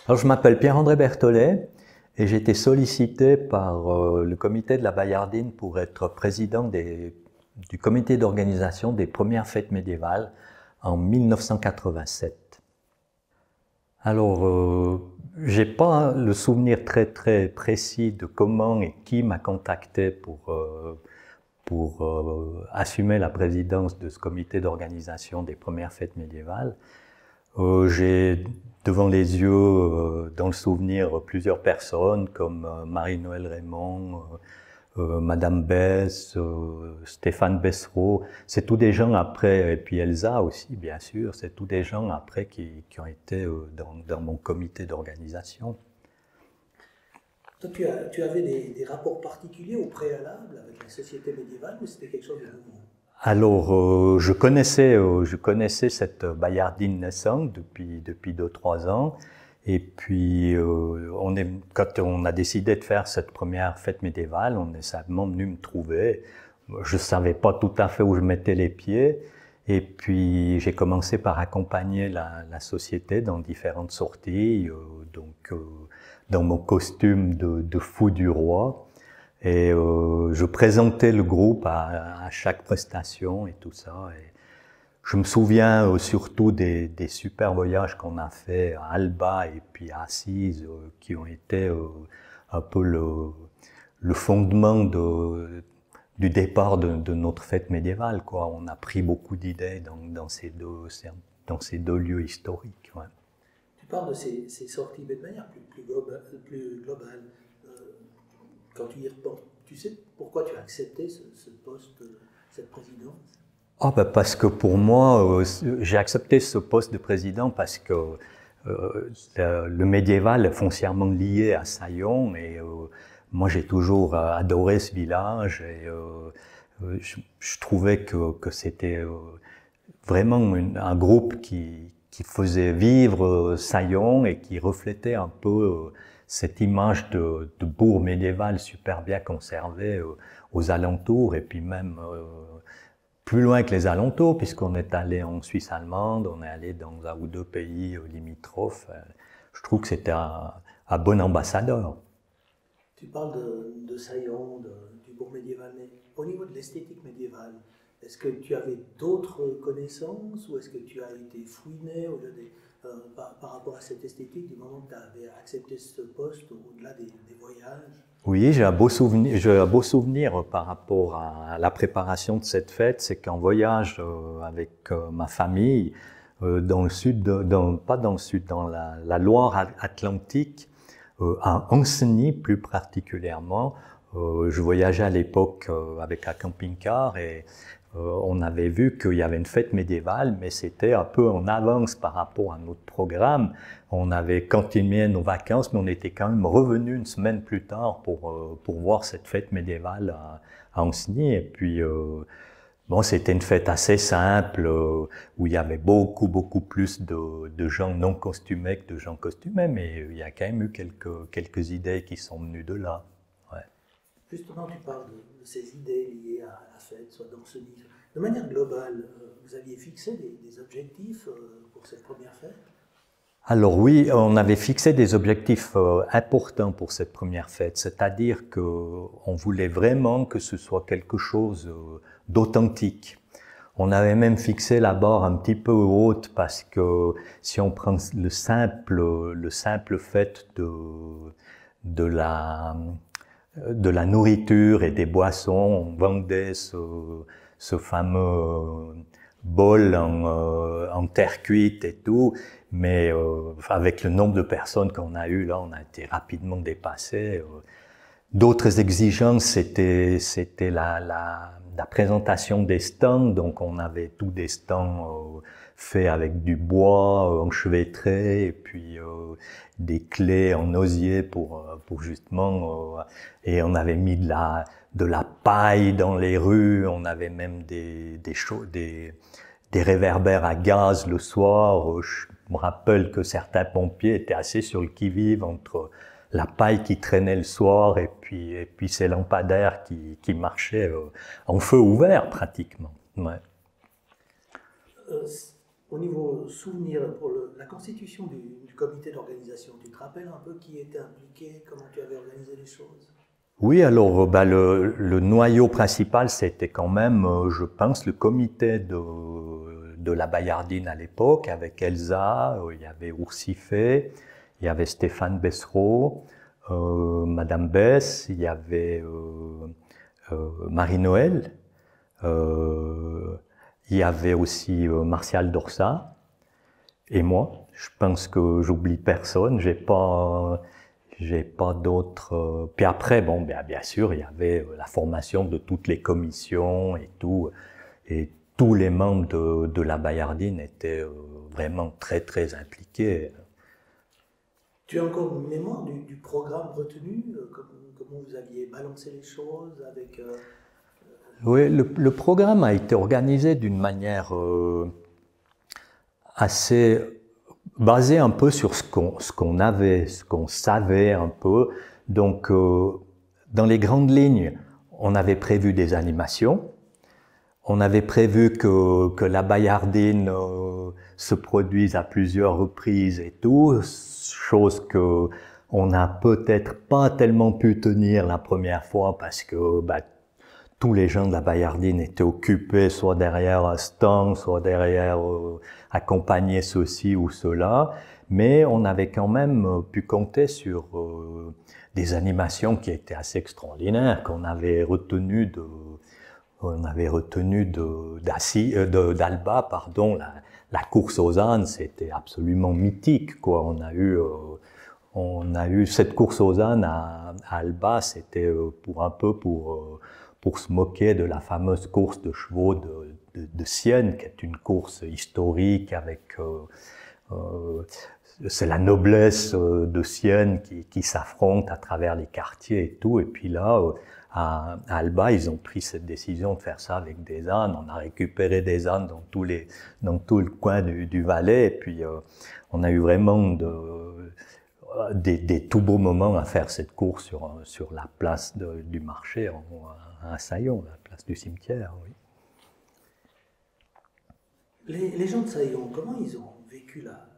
Alors, je m'appelle Pierre-André Berthollet et j'ai été sollicité par le comité de la Bayardine pour être président du comité d'organisation des premières fêtes médiévales en 1987. Alors, j'ai pas le souvenir très précis de comment et qui m'a contacté pour assumer la présidence de ce comité d'organisation des premières fêtes médiévales. J'ai devant les yeux, dans le souvenir, plusieurs personnes comme Marie-Noël Raymond, Madame Besse, Stéphane Bessereau. C'est tous des gens après, et puis Elsa aussi, bien sûr, c'est tous des gens après qui ont été dans mon comité d'organisation. Toi, tu avais des rapports particuliers au préalable avec la société médiévale ou c'était quelque chose de nouveau? Alors, je connaissais cette Bayardine naissante depuis 2-3 ans. Et puis, quand on a décidé de faire cette première fête médiévale, on est simplement venu me trouver. Je savais pas tout à fait où je mettais les pieds. Et puis, j'ai commencé par accompagner la société dans différentes sorties, dans mon costume de fou du roi. Et je présentais le groupe à chaque prestation et tout ça. Et je me souviens surtout des super voyages qu'on a fait à Alba et puis à Assise, qui ont été un peu le fondement du départ de notre fête médiévale, quoi. On a pris beaucoup d'idées dans ces deux lieux historiques. Ouais. Tu parles de ces sorties, mais de manière plus globale. Quand tu y repenses, tu sais pourquoi tu as accepté ce poste, cette présidence? Parce que pour moi, j'ai accepté ce poste de président parce que le médiéval est foncièrement lié à Saillon et moi j'ai toujours adoré ce village et je trouvais que c'était vraiment un groupe qui faisait vivre Saillon et qui reflétait un peu cette image de bourg médiéval super bien conservé aux alentours et puis même plus loin que les alentours, puisqu'on est allé en Suisse allemande, on est allé dans un ou deux pays limitrophes. Je trouve que c'était un bon ambassadeur. Tu parles de Saillon, du bourg médiéval, mais au niveau de l'esthétique médiévale, est-ce que tu avais d'autres connaissances ou est-ce que tu as été fouiné par rapport à cette esthétique du moment que tu avais accepté ce poste au-delà des voyages? Oui, j'ai un beau souvenir par rapport à la préparation de cette fête, c'est qu'en voyage avec ma famille dans le sud, pas dans le sud, dans la Loire Atlantique, à Ancenis plus particulièrement. Je voyageais à l'époque avec un camping-car et on avait vu qu'il y avait une fête médiévale, mais c'était un peu en avance par rapport à notre programme. On avait continué nos vacances, mais on était quand même revenu une semaine plus tard pour voir cette fête médiévale à Ancenis. Et puis, bon, c'était une fête assez simple, où il y avait beaucoup plus de gens non costumés que de gens costumés, mais il y a quand même eu quelques idées qui sont venues de là. Ouais. Justement, tu parles de ces idées liées à la fête, soit dans ce livre. De manière globale, vous aviez fixé des objectifs pour cette première fête? Alors oui, on avait fixé des objectifs importants pour cette première fête, c'est-à-dire qu'on voulait vraiment que ce soit quelque chose d'authentique. On avait même fixé la barre un petit peu haute parce que si on prend le simple fait de la nourriture et des boissons, on vendait ce fameux bol en terre cuite et tout, mais avec le nombre de personnes qu'on a eu là, on a été rapidement dépassé. D'autres exigences, c'était la présentation des stands, donc on avait tous des stands faits avec du bois enchevêtré et puis des clés en osier pour justement et on avait mis de la paille dans les rues, on avait même des réverbères à gaz le soir. Je me rappelle que certains pompiers étaient assez sur le qui-vive entre la paille qui traînait le soir et puis ces lampadaires qui marchaient en feu ouvert pratiquement. Ouais. au niveau souvenir, pour la constitution du comité d'organisation, tu te rappelles un peu qui était impliqué, comment tu avais organisé les choses? Oui, alors le noyau principal, c'était quand même, je pense, le comité de la Bayardine à l'époque, avec Elsa, il y avait Oursifé, il y avait Stéphane Bessereau, Madame Bess, il y avait Marie-Noël, il y avait aussi Martial Dorsat et moi. Je pense que j'oublie personne, j'ai pas d'autres. Puis après, bon, bien sûr, il y avait la formation de toutes les commissions et tout, et tous les membres de la Bayardine étaient vraiment très très impliqués. Tu as encore une mémoire du programme retenu, comment vous aviez balancé les choses avec... Oui, le programme a été organisé d'une manière assez basée un peu sur ce qu'on avait, ce qu'on savait un peu. Donc, dans les grandes lignes, on avait prévu des animations. On avait prévu que la Bayardine se produise à plusieurs reprises et tout, chose que on n'a peut-être pas tellement pu tenir la première fois parce que tous les gens de la Bayardine étaient occupés soit derrière un stand, soit derrière accompagner ceci ou cela, mais on avait quand même pu compter sur des animations qui étaient assez extraordinaires, qu'on avait retenu d'Alba, pardon, la course aux ânes, c'était absolument mythique, quoi. On a eu cette course aux ânes à Alba, c'était pour se moquer de la fameuse course de chevaux de Sienne, qui est une course historique avec c'est la noblesse de Sienne qui s'affronte à travers les quartiers et tout. Et puis là, à Alba, ils ont pris cette décision de faire ça avec des ânes. On a récupéré des ânes dans tout le coin du Valais. Et puis, on a eu vraiment des tout beaux moments à faire cette course sur la place du marché, à Saillon, la place du cimetière, oui. Les gens de Saillon, comment ils ont vécu la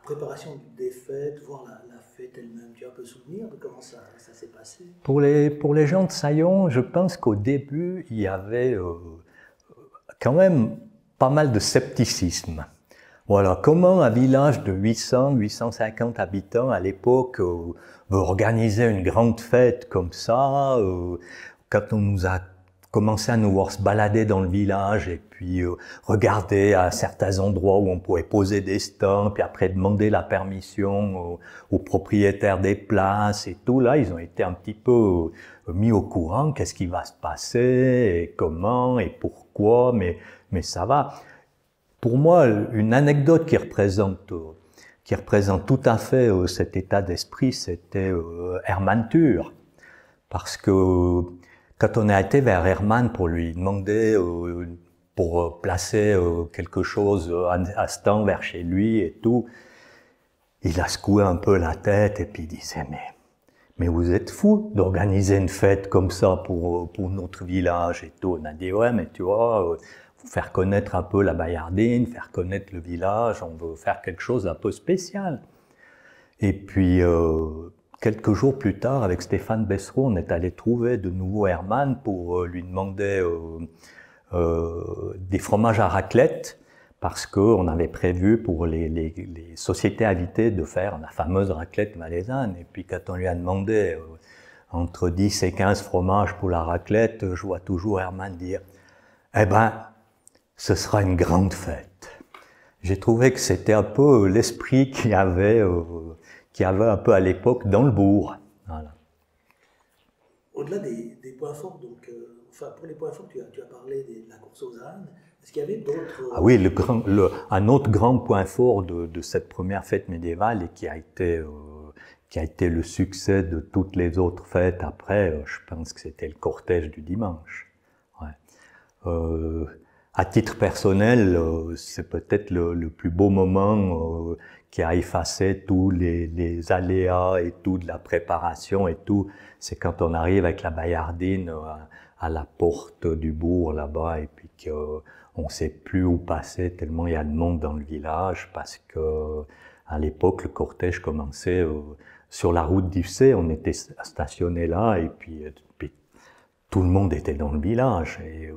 préparation des fêtes, voire la fête elle-même? Tu as un peu souvenir de comment ça s'est passé? Pour les gens de Saillon, je pense qu'au début, il y avait quand même pas mal de scepticisme. Voilà, comment un village de 800-850 habitants à l'époque veut organiser une grande fête comme ça, quand on nous a commencé à nous voir se balader dans le village et puis regarder à certains endroits où on pourrait poser des stands, puis après demander la permission aux propriétaires des places et tout. Là, ils ont été un petit peu mis au courant, qu'est-ce qui va se passer, et comment, et pourquoi, mais ça va. Pour moi, une anecdote qui représente tout à fait cet état d'esprit, c'était Hermann Thur. Parce que quand on a été vers Hermann pour lui demander, pour placer quelque chose, un stand vers chez lui et tout, il a secoué un peu la tête et puis il disait mais vous êtes fous d'organiser une fête comme ça pour notre village et tout. On a dit ouais, mais tu vois, faut faire connaître un peu la Bayardine, faire connaître le village, on veut faire quelque chose d'un peu spécial. Et puis quelques jours plus tard, avec Stéphane Bessereau, on est allé trouver de nouveau Hermann pour lui demander des fromages à raclette, parce qu'on avait prévu pour les sociétés invitées de faire la fameuse raclette valaisanne. Et puis quand on lui a demandé entre 10 et 15 fromages pour la raclette, je vois toujours Hermann dire « Eh ben, ce sera une grande fête ». J'ai trouvé que c'était un peu l'esprit qu'il y avait un peu à l'époque dans le bourg. Voilà. Au-delà des points forts, donc, pour les points forts, tu as parlé de la course aux ânes. Est-ce qu'il y avait d'autres... Ah oui, un autre grand point fort de cette première fête médiévale et qui a été le succès de toutes les autres fêtes après, je pense que c'était le cortège du dimanche. Ouais. À titre personnel, c'est peut-être le plus beau moment qui a effacé tous les aléas et tout de la préparation et tout. C'est quand on arrive avec la Bayardine à la porte du bourg là-bas et puis qu'on on ne sait plus où passer tellement il y a de monde dans le village parce que à l'époque le cortège commençait sur la route d'Ivsé, on était stationné là et puis tout le monde était dans le village et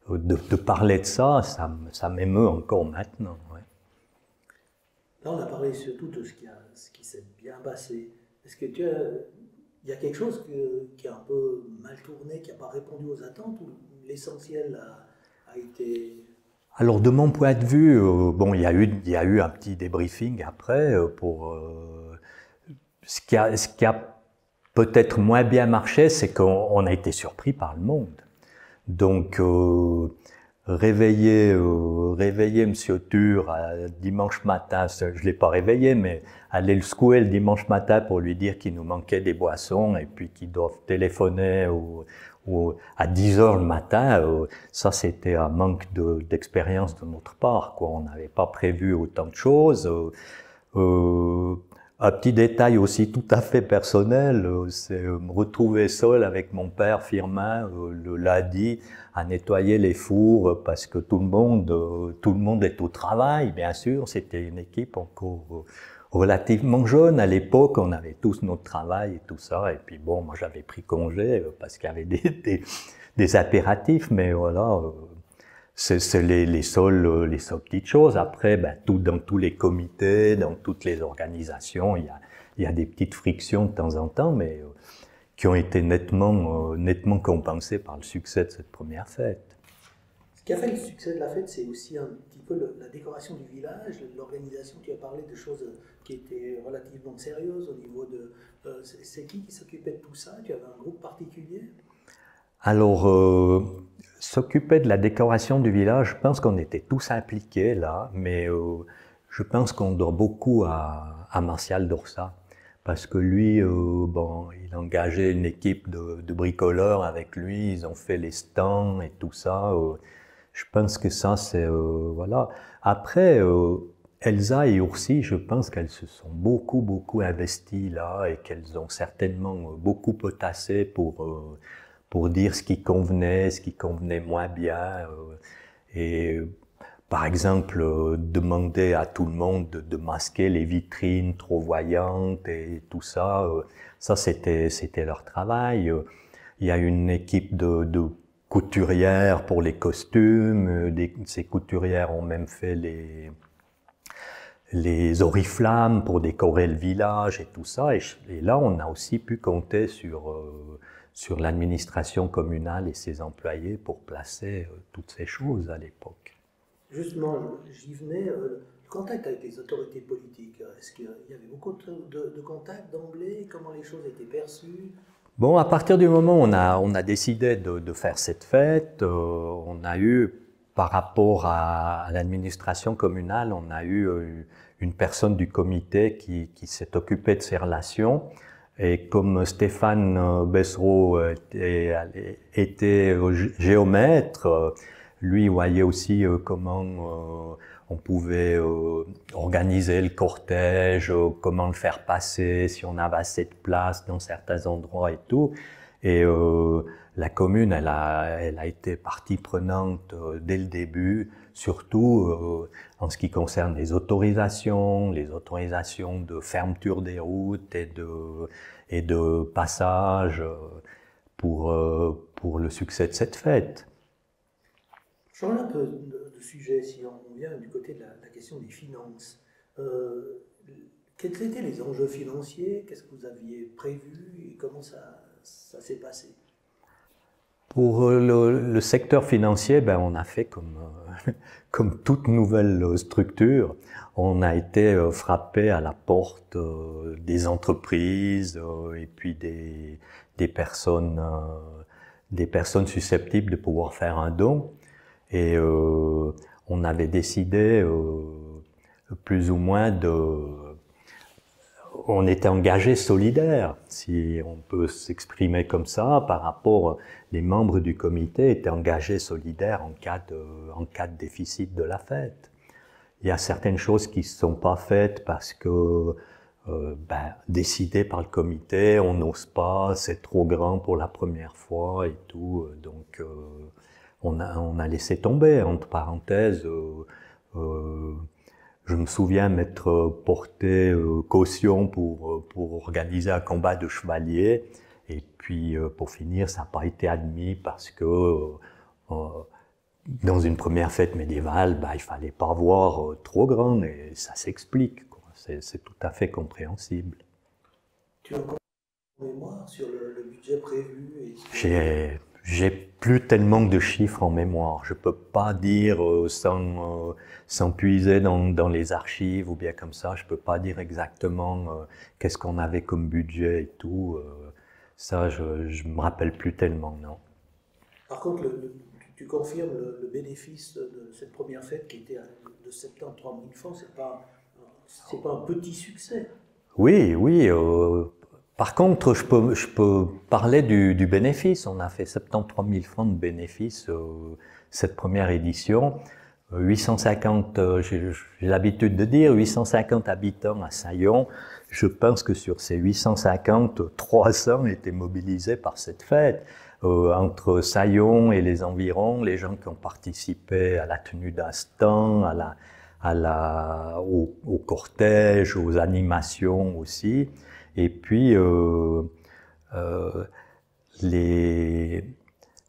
de parler de ça, ça m'émeut encore maintenant. Ouais. Là, on a parlé surtout de ce qui s'est bien passé. Est-ce que il y a quelque chose qui a un peu mal tourné, qui n'a pas répondu aux attentes, ou l'essentiel a été... Alors de mon point de vue, bon, il y a eu un petit débriefing après pour ce qui a peut-être moins bien marché, c'est qu'on a été surpris par le monde. Donc réveiller Monsieur Tur dimanche matin, je l'ai pas réveillé, mais aller le secouer le dimanche matin pour lui dire qu'il nous manquait des boissons et puis qu'ils doivent téléphoner à 10 heures le matin, ça c'était un manque d'expérience de notre part, quoi. On n'avait pas prévu autant de choses. Un petit détail aussi tout à fait personnel, c'est me retrouver seul avec mon père Firmin le lundi à nettoyer les fours parce que tout le monde est au travail, bien sûr. C'était une équipe encore relativement jeune à l'époque. On avait tous notre travail et tout ça. Et puis bon, moi j'avais pris congé parce qu'il y avait des impératifs, mais voilà. C'est les seules petites choses. Après, ben, dans tous les comités, dans toutes les organisations, il y a des petites frictions de temps en temps, mais qui ont été nettement compensées par le succès de cette première fête. Ce qui a fait le succès de la fête, c'est aussi un petit peu la décoration du village, l'organisation. Tu as parlé de choses qui étaient relativement sérieuses au niveau de... c'est qui s'occupait de tout ça? Tu avais un groupe particulier? Alors, s'occuper de la décoration du village, je pense qu'on était tous impliqués là, mais je pense qu'on doit beaucoup à Martial Dorsat, parce que lui, bon, il a engagé une équipe de bricoleurs avec lui, ils ont fait les stands et tout ça. Je pense que ça, c'est voilà. Après, Elsa et Oursi, je pense qu'elles se sont beaucoup investies là et qu'elles ont certainement beaucoup potassé pour dire ce qui convenait moins bien. Et par exemple, demander à tout le monde de masquer les vitrines trop voyantes et tout ça, ça c'était leur travail. Il y a une équipe de couturières pour les costumes. Ces couturières ont même fait les oriflammes pour décorer le village et tout ça. Et là, on a aussi pu compter sur l'administration communale et ses employés pour placer toutes ces choses à l'époque. Justement, j'y venais, le contact avec les autorités politiques, est-ce qu'il y avait beaucoup de contacts d'emblée? Comment les choses étaient perçues? Bon, à partir du moment où on a décidé de faire cette fête, on a eu, par rapport à l'administration communale, on a eu une personne du comité qui s'est occupée de ces relations. Et comme Stéphane Bessereau était géomètre, lui voyait aussi comment on pouvait organiser le cortège, comment le faire passer, si on avait assez de place dans certains endroits et tout. Et la commune, elle a été partie prenante dès le début, surtout en ce qui concerne les autorisations de fermeture des routes et de passage pour le succès de cette fête. Changeons un peu de sujet, si on vient du côté de la question des finances. Quels étaient les enjeux financiers? Qu'est-ce que vous aviez prévu et comment ça s'est passé? Pour le secteur financier, ben, on a fait comme toute nouvelle structure, on a été frappé à la porte des entreprises et puis des personnes susceptibles de pouvoir faire un don. Et on avait décidé plus ou moins on était engagé solidaire, si on peut s'exprimer comme ça, par rapport, les membres du comité étaient engagés solidaires en cas de déficit de la fête. Il y a certaines choses qui ne sont pas faites parce que décidées par le comité, on n'ose pas, c'est trop grand pour la première fois et tout, donc on a laissé tomber, entre parenthèses. Je me souviens m'être porté caution pour organiser un combat de chevaliers. Et puis, pour finir, ça n'a pas été admis parce que dans une première fête médiévale, il ne fallait pas voir trop grand et ça s'explique. C'est tout à fait compréhensible. Tu as encore une mémoire sur le budget prévu J'ai plus tellement de chiffres en mémoire. Je peux pas dire sans puiser dans les archives ou bien comme ça. Je peux pas dire exactement qu'est-ce qu'on avait comme budget et tout. Ça, je me rappelle plus tellement, non. Par contre, tu confirmes le bénéfice de cette première fête qui était de 73 000 francs. C'est pas un petit succès. Oui, oui. Par contre, je peux parler du bénéfice. On a fait 73 000 francs de bénéfice cette première édition. 850, j'ai l'habitude de dire, 850 habitants à Saillons. Je pense que sur ces 850, 300 étaient mobilisés par cette fête. Entre Saillons et les environs, les gens qui ont participé à la tenue d'un stand, au cortège, aux animations aussi. Et puis,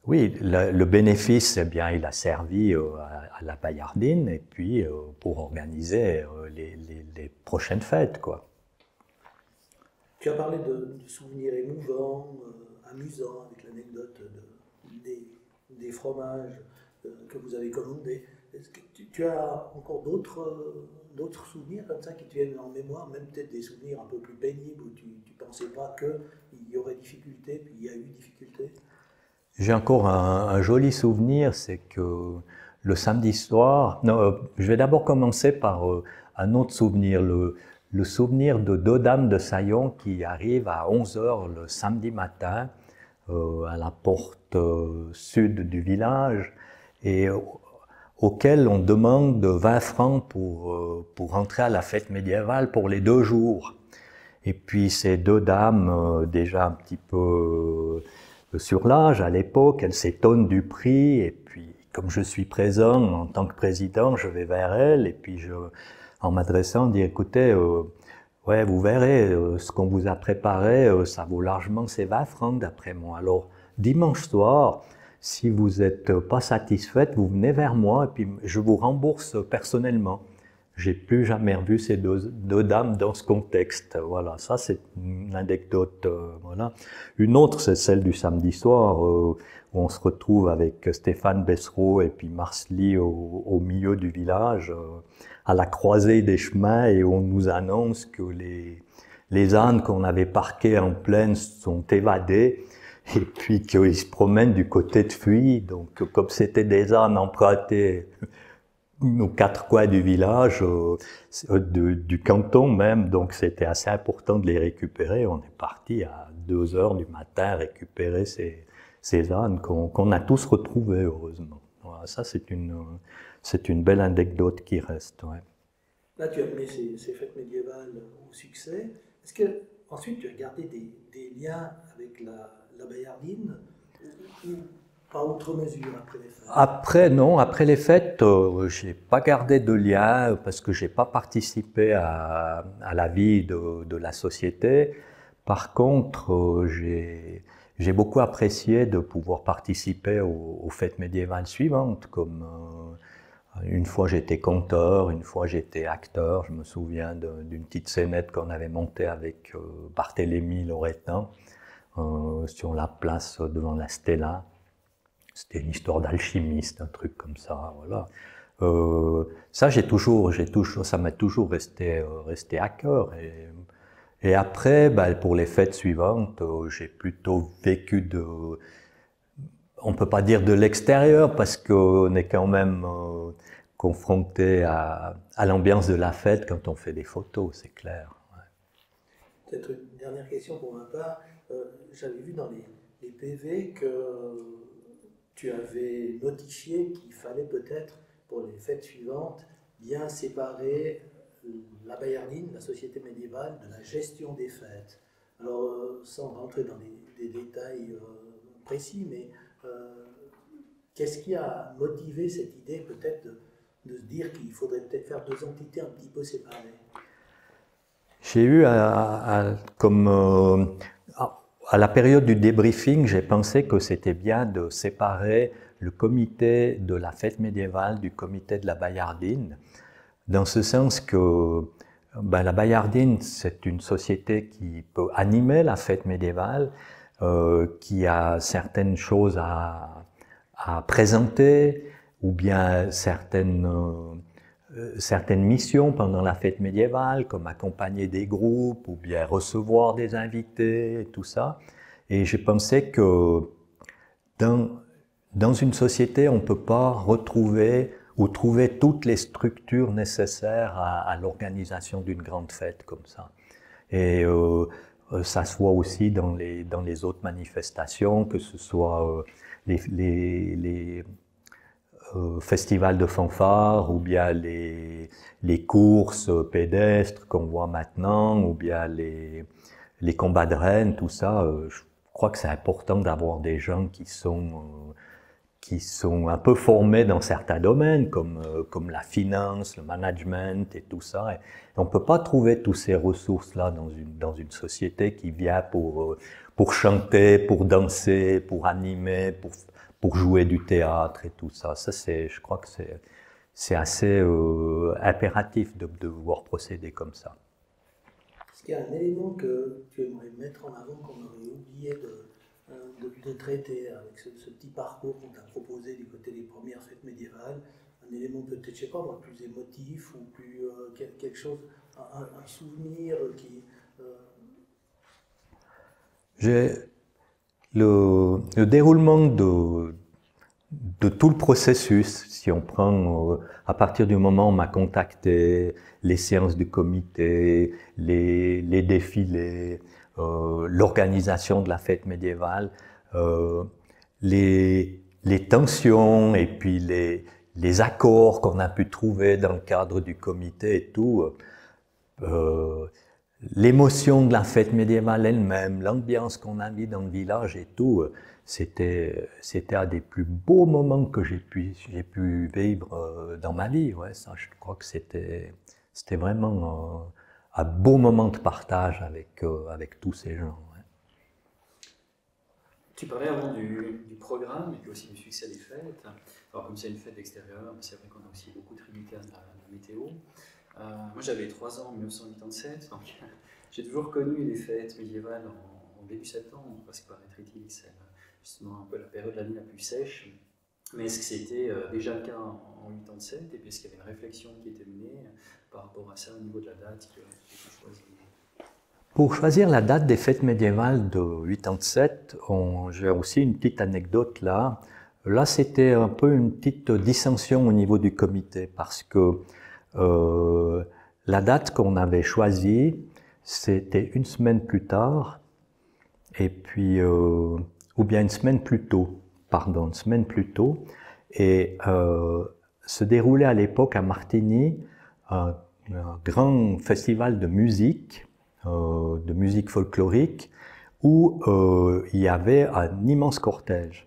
oui, le bénéfice, eh bien, il a servi à la Bayardine et puis pour organiser les prochaines fêtes, quoi. Tu as parlé de souvenirs émouvants, amusants, avec l'anecdote des fromages que vous avez commandés. Est-ce que tu as encore d'autres souvenirs comme ça qui te viennent en mémoire, même peut-être des souvenirs un peu plus pénibles où tu ne pensais pas qu'il y aurait difficulté, puis il y a eu difficulté? J'ai encore un joli souvenir, c'est que le samedi soir, non, je vais d'abord commencer par un autre souvenir, le souvenir de deux dames de Saillons qui arrivent à 11h le samedi matin à la porte sud du village et auquel on demande 20 francs pour entrer à la fête médiévale pour les 2 jours. Et puis ces deux dames, déjà un petit peu sur l'âge à l'époque, elles s'étonnent du prix, et puis comme je suis présent en tant que président, je vais vers elles, et puis en m'adressant, dis écoutez, ouais, vous verrez, ce qu'on vous a préparé, ça vaut largement ces 20 francs d'après moi. Alors, dimanche soir, si vous n'êtes pas satisfaite, vous venez vers moi et puis je vous rembourse personnellement. J'ai plus jamais revu ces deux dames dans ce contexte. Voilà, ça c'est une anecdote. Voilà. Une autre, c'est celle du samedi soir, où on se retrouve avec Stéphane Bessereau et puis Marcely au milieu du village, à la croisée des chemins, et on nous annonce que les ânes qu'on avait parqués en plaine sont évadés et puis qu'ils se promènent du côté de Fuy. Donc, comme c'était des ânes empruntés aux 4 coins du village, du canton même, donc c'était assez important de les récupérer. On est parti à 2h du matin récupérer ces ânes qu'on a tous retrouvés, heureusement. Voilà, ça c'est une belle anecdote qui reste. Ouais. Là, tu as mené ces fêtes médiévales au succès. Est-ce que ensuite tu as gardé des liens avec la Bayardine ou pas outre mesure après les fêtes? Après, non, après les fêtes, j'ai pas gardé de lien parce que j'ai pas participé à la vie de la société. Par contre, j'ai beaucoup apprécié de pouvoir participer aux fêtes médiévales suivantes, comme une fois j'étais conteur, une fois j'étais acteur. Je me souviens d'une petite scénette qu'on avait montée avec Barthélemy Loretin sur la place devant la Stella. C'était une histoire d'alchimiste, un truc comme ça, voilà. Ça, ça m'a toujours resté à cœur. Et après, pour les fêtes suivantes, j'ai plutôt vécu on peut pas dire de l'extérieur parce qu'on est quand même confronté à l'ambiance de la fête quand on fait des photos, c'est clair. Ouais. Peut-être une dernière question pour ma part. J'avais vu dans les PV que tu avais notifié qu'il fallait peut-être, pour les fêtes suivantes, bien séparer la Bayardine, la société médiévale, de la gestion des fêtes. Alors, sans rentrer dans des détails précis, mais qu'est-ce qui a motivé cette idée peut-être de se dire qu'il faudrait peut-être faire deux entités un petit peu séparées? J'ai eu, comme à la période du débriefing, j'ai pensé que c'était bien de séparer le comité de la fête médiévale du comité de la Bayardine, dans ce sens que la Bayardine, c'est une société qui peut animer la fête médiévale, qui a certaines choses à présenter, ou bien certaines missions pendant la fête médiévale, comme accompagner des groupes, ou bien recevoir des invités, et tout ça. Et j'ai pensé que dans une société, on ne peut pas retrouver ou trouver toutes les structures nécessaires à l'organisation d'une grande fête comme ça. Et ça se voit aussi dans les autres manifestations, que ce soit les festivals de fanfare, ou bien les courses pédestres qu'on voit maintenant, ou bien les combats de rennes, tout ça. Je crois que c'est important d'avoir des gens qui sont un peu formés dans certains domaines, comme la finance, le management et tout ça. Et on ne peut pas trouver toutes ces ressources-là dans une société qui vient pour chanter, pour danser, pour animer, pour jouer du théâtre et tout ça. Ça, je crois que c'est assez impératif de devoir procéder comme ça. Est-ce qu'il y a un élément que tu aimerais mettre en avant qu'on aurait oublié de traiter avec ce petit parcours qu'on t'a proposé du côté des premières fêtes médiévales? Un élément peut-être, je sais pas moi, plus émotif ou plus quelque chose, un souvenir qui... Le déroulement de tout le processus, si on prend à partir du moment où on m'a contacté, les séances du comité, les défilés, l'organisation de la fête médiévale, les tensions et puis les accords qu'on a pu trouver dans le cadre du comité et tout, l'émotion de la fête médiévale elle-même, l'ambiance qu'on a mis dans le village et tout, c'était un des plus beaux moments que j'ai pu vivre dans ma vie. Ouais, ça, je crois que c'était vraiment un beau moment de partage avec tous ces gens. Ouais. Tu parlais avant du programme et puis aussi du succès des fêtes. Alors comme c'est une fête d'extérieur, c'est vrai qu'on a aussi beaucoup tributé à la météo. Moi j'avais 3 ans en 1987, donc j'ai toujours connu les fêtes médiévales en début septembre, parce que par Étréty, c'est justement un peu la période de l'année la plus sèche. Mais est-ce que c'était déjà le cas en 87, et puis est-ce qu'il y avait une réflexion qui était menée par rapport à ça au niveau de la date qui a été choisie? Pour choisir la date des fêtes médiévales de 87, j'ai aussi une petite anecdote là. Là, c'était un peu une petite dissension au niveau du comité, parce que la date qu'on avait choisie, c'était une semaine plus tard, et puis, ou bien une semaine plus tôt, et se déroulait à l'époque à Martigny un grand festival de musique folklorique, où il y avait un immense cortège.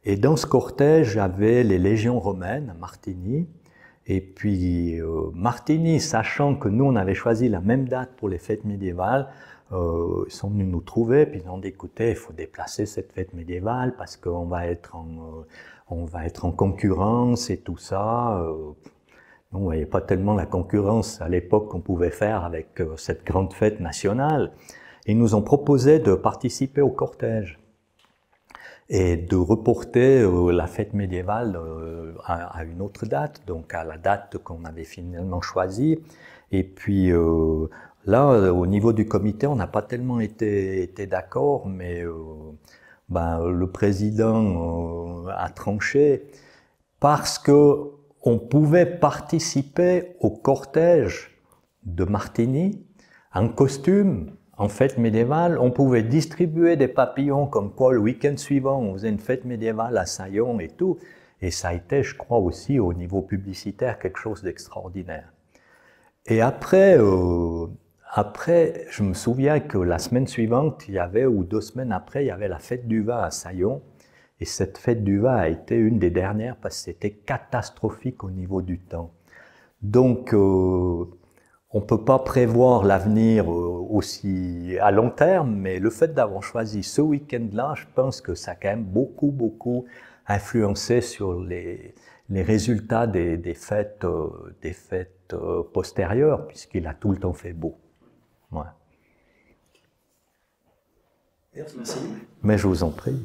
Et dans ce cortège, il y avait les légions romaines à Martigny. Et puis Martigny, sachant que nous, on avait choisi la même date pour les fêtes médiévales, ils sont venus nous trouver, puis ils ont dit, écoutez, il faut déplacer cette fête médiévale parce qu'on va être en concurrence et tout ça. On ne voyait pas tellement la concurrence à l'époque qu'on pouvait faire avec cette grande fête nationale. Ils nous ont proposé de participer au cortège et de reporter la fête médiévale à une autre date, donc à la date qu'on avait finalement choisie. Et puis là, au niveau du comité, on n'a pas tellement été d'accord, mais le président a tranché parce que on pouvait participer au cortège de Martigny en costume, en fête médiévale. On pouvait distribuer des papillons comme quoi le week-end suivant, on faisait une fête médiévale à Saillon et tout. Et ça a été, je crois aussi, au niveau publicitaire, quelque chose d'extraordinaire. Et après, je me souviens que la semaine suivante, ou 2 semaines après, il y avait la fête du vin à Saillon. Et cette fête du vin a été une des dernières parce que c'était catastrophique au niveau du temps. Donc, on ne peut pas prévoir l'avenir aussi à long terme, mais le fait d'avoir choisi ce week-end-là, je pense que ça a quand même beaucoup influencé sur les résultats des fêtes postérieures, puisqu'il a tout le temps fait beau. Ouais. Merci. Mais je vous en prie.